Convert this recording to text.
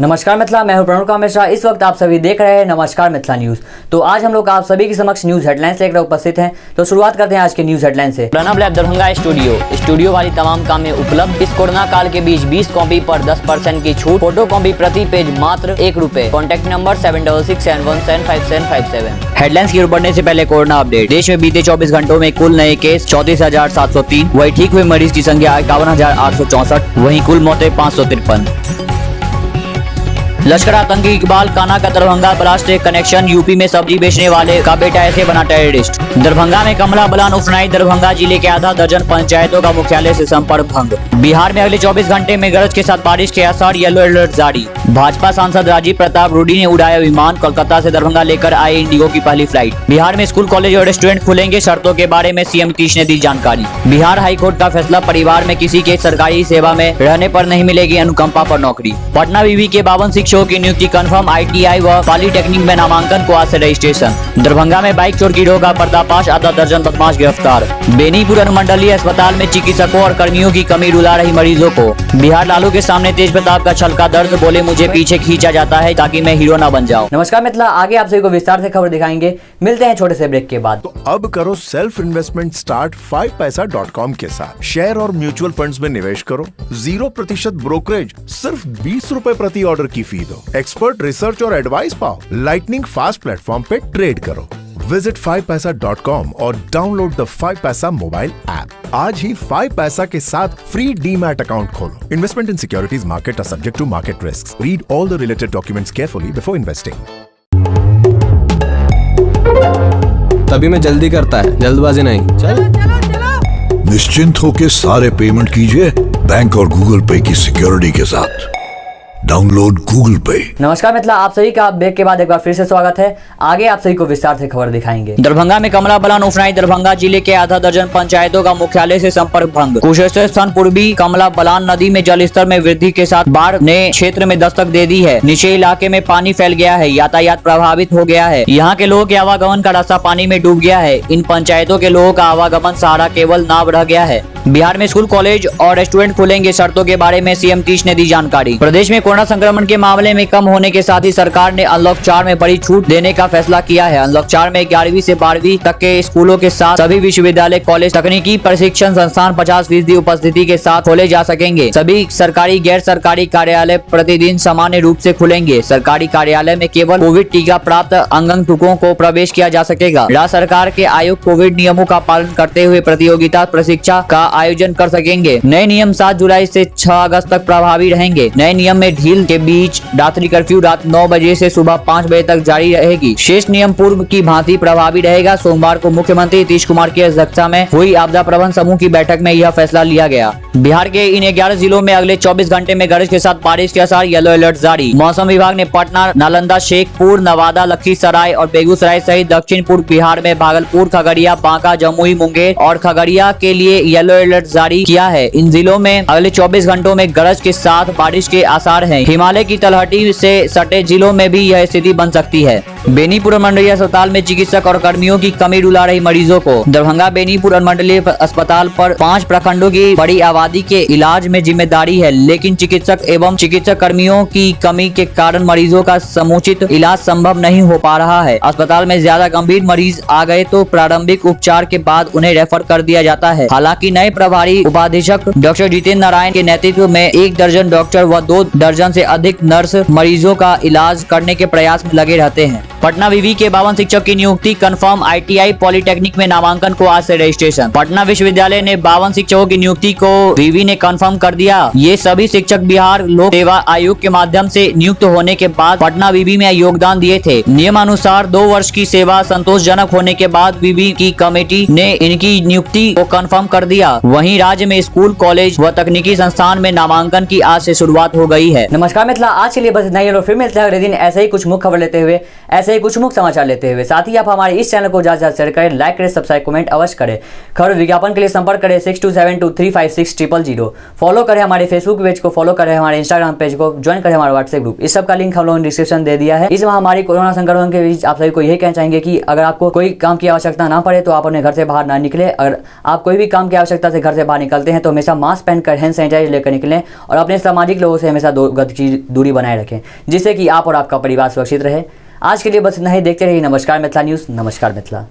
नमस्कार मिथिला, मैं हूं प्रणव मिश्रा। इस वक्त आप सभी देख रहे हैं नमस्कार मिथिला न्यूज। तो आज हम लोग आप सभी के समक्ष न्यूज हेडलाइंस लेकर उपस्थित हैं। तो शुरुआत करते हैं आज के न्यूज हेडलाइन से। प्रणव लैब दरभंगा स्टूडियो वाली तमाम कामें उपलब्ध। इस कोरोना काल के बीच 20 कॉपी पर 10% की छूट। फोटो कॉपी प्रति पेज मात्र ₹1। Contact number 7667175757। हेडलाइंस की ओर बढ़ने से पहले कोरोना अपडेट। देश में बीते 24 घंटों में कुल नए केस 34,703। वही ठीक हुए मरीज की संख्या 51,864। वही कुल मौतें 553। लश्कर आतंकी इकबाल काना का दरभंगा ब्लास्ट से कनेक्शन। यूपी में सब्जी बेचने वाले का बेटा ऐसे बना टेररिस्ट। दरभंगा में कमला बलान उफनाई। दरभंगा जिले के आधा दर्जन पंचायतों का मुख्यालय से संपर्क भंग। बिहार में अगले 24 घंटे में गरज के साथ बारिश के आसार। येलो अलर्ट जारी। भाजपा सांसद राजीव प्रताप रूडी ने उड़ाया विमान। कोलकाता से दरभंगा लेकर आए इंडिगो की पहली फ्लाइट। बिहार में स्कूल, कॉलेज और रेस्टोरेंट खुलेंगे। शर्तों के बारे में सीएम नीतीश ने दी जानकारी। बिहार हाईकोर्ट का फैसला। परिवार में किसी के सरकारी सेवा में रहने पर नहीं मिलेगी अनुकंपा पर नौकरी। पटना विवि के 52 शिक्षकों की नियुक्ति कन्फर्म। ITI व पॉलिटेक्निक में नामांकन को आज से रजिस्ट्रेशन। दरभंगा में बाइक चोर गिरोह का पर्दाफाश। आधा दर्जन बदमाश गिरफ्तार। बेनीपुर अनुमंडलीय अस्पताल में चिकित्सकों और कर्मियों की कमी रुला रही मरीजों को। बिहार लालू के सामने तेज प्रताप का छलका दर्द। बोले मुझे पीछे खींचा जाता है ताकि मैं हीरो ना बन जाऊं। नमस्कार मिथिला, आगे आप सभी को विस्तार से खबर दिखाएंगे। मिलते हैं छोटे से ब्रेक के बाद। तो अब करो सेल्फ इन्वेस्टमेंट स्टार्ट 5paisa.com के साथ। शेयर और म्यूचुअल फंड्स में निवेश करो। 0% ब्रोकरेज, सिर्फ ₹20 प्रति ऑर्डर की फी दो। एक्सपर्ट रिसर्च और एडवाइस पाओ। लाइटनिंग फास्ट प्लेटफॉर्म पे ट्रेड करो। विजिट 5paisa.com और download the 5paisa mobile app. आज ही 5paisa के साथ फ्री डीमैट अकाउंट खोलो। Investment in securities market are subject to market risks. Read all the related documents carefully before investing. तभी मैं जल्दी करता है, जल्दबाजी नहीं। चल निश्चिंत होकर सारे पेमेंट कीजिए बैंक और गूगल पे की सिक्योरिटी के साथ। डाउनलोड गूगल पे। नमस्कार मिथिला, आप सभी का ब्रेक के बाद एक बार फिर से स्वागत है। आगे आप सभी को विस्तार से खबर दिखाएंगे। दरभंगा में कमला बलान उफनाई। दरभंगा जिले के आधा दर्जन पंचायतों का मुख्यालय से संपर्क भंग। कुशेश्वर स्थान पूर्वी कमला बलान नदी में जलस्तर में वृद्धि के साथ बाढ़ ने क्षेत्र में दस्तक दे दी है। निचले इलाके में पानी फैल गया है। यातायात प्रभावित हो गया है। यहाँ के लोगों के आवागमन का रास्ता पानी में डूब गया है। इन पंचायतों के लोगों का आवागमन सहारा केवल नाव रह गया है। बिहार में स्कूल, कॉलेज और रेस्टोरेंट खुलेंगे। शर्तों के बारे में सीएम नीतीश ने दी जानकारी। प्रदेश में कोरोना संक्रमण के मामले में कम होने के साथ ही सरकार ने अनलॉक 4 में बड़ी छूट देने का फैसला किया है। अनलॉक 4 में 11वीं से 12वीं तक के स्कूलों के साथ सभी विश्वविद्यालय, कॉलेज, तकनीकी प्रशिक्षण संस्थान 50% उपस्थिति के साथ खोले जा सकेंगे। सभी सरकारी, गैर सरकारी कार्यालय प्रतिदिन सामान्य रूप से खुलेंगे। सरकारी कार्यालय में केवल कोविड टीका प्राप्त आगंतुकों को प्रवेश किया जा सकेगा। राज्य सरकार के आयुक्त कोविड नियमों का पालन करते हुए प्रतियोगिता परीक्षा का आयोजन कर सकेंगे। नए नियम 7 जुलाई से 6 अगस्त तक प्रभावी रहेंगे। नए नियम में ढील के बीच रात्रि कर्फ्यू रात 9 बजे से सुबह 5 बजे तक जारी रहेगी। शेष नियम पूर्व की भांति प्रभावी रहेगा। सोमवार को मुख्यमंत्री नीतीश कुमार की अध्यक्षता में हुई आपदा प्रबंधन समूह की बैठक में यह फैसला लिया गया। बिहार के इन 11 जिलों में अगले 24 घंटे में गरज के साथ बारिश के आसार। येलो अलर्ट जारी। मौसम विभाग ने पटना, नालंदा, शेखपुर, नवादा, लखीसराय और बेगूसराय सहित दक्षिण पूर्व बिहार में भागलपुर, खगड़िया, बांका, जमुई, मुंगेर और खगड़िया के लिए येलो अलर्ट जारी किया है। इन जिलों में अगले 24 घंटों में गरज के साथ बारिश के आसार हैं। हिमालय की तलहटी से सटे जिलों में भी यह स्थिति बन सकती है। बेनीपुर अनुमंडलीय अस्पताल में चिकित्सक और कर्मियों की कमी रुला रही मरीजों को। दरभंगा बेनीपुर अनुमंडलीय अस्पताल पर 5 प्रखंडों की बड़ी आबादी के इलाज में जिम्मेदारी है, लेकिन चिकित्सक एवं चिकित्सक कर्मियों की कमी के कारण मरीजों का समुचित इलाज संभव नहीं हो पा रहा है। अस्पताल में ज्यादा गंभीर मरीज आ गए तो प्रारंभिक उपचार के बाद उन्हें रेफर कर दिया जाता है। हालांकि नए प्रभारी उपाधीक्षक डॉक्टर जितेंद्र नारायण के नेतृत्व में 1 दर्जन डॉक्टर व 2 दर्जन से अधिक नर्स मरीजों का इलाज करने के प्रयास में लगे रहते हैं। पटना विवि के 52 शिक्षक की नियुक्ति कन्फर्म। ITI पॉलिटेक्निक में नामांकन को आज से रजिस्ट्रेशन। पटना विश्वविद्यालय ने 52 शिक्षकों की नियुक्ति को विवि ने कन्फर्म कर दिया। ये सभी शिक्षक बिहार लोक सेवा आयोग के माध्यम से नियुक्त होने के बाद पटना विवि में योगदान दिए थे। नियमानुसार 2 वर्ष की सेवा संतोषजनक होने के बाद विवि की कमेटी ने इनकी नियुक्ति को कन्फर्म कर दिया। वहीं राज्य में स्कूल, कॉलेज व तकनीकी संस्थान में नामांकन की आज से शुरुआत हो गई है। नमस्कार मिथिला, आज के लिए बस इतना ही और फिर मिलते हैं अगले दिन ऐसे ही कुछ मुख्य खबर लेते हुए। ऐसे ऐसे ही कुछ मुख्य समाचार लेते हुए साथ ही आप हमारे इस चैनल को ज्यादा शेयर करें, लाइक करें, सब्सक्राइब, कमेंट अवश्य करें। खबर विज्ञापन के लिए संपर्क करें 6272356000। फॉलो करें हमारे फेसबुक पेज को, फॉलो करें हमारे इंस्टाग्राम पेज को, ज्वाइन करें हमारा व्हाट्सएप ग्रुप। इस सब का लिंक हम लोगों ने डिस्क्रिप्शन दे दिया है। इस महामारी कोरोना संक्रमण के बीच आप सभी को यही कहना चाहेंगे कि अगर आपको कोई काम की आवश्यकता ना पड़े तो आप अपने घर से बाहर ना निकले। अगर आप कोई भी काम की आवश्यकता से घर से बाहर निकलते हैं तो हमेशा मास्क पहनकर, हैंड सैनिटाइजर लेकर निकलें और अपने सामाजिक लोगों से हमेशा 2 गज की दूरी बनाए रखें, जिससे कि आप और आपका परिवार सुरक्षित रहे। आज के लिए बस इतना ही। देखते रहिए नमस्कार मिथिला न्यूज़। नमस्कार मिथिला।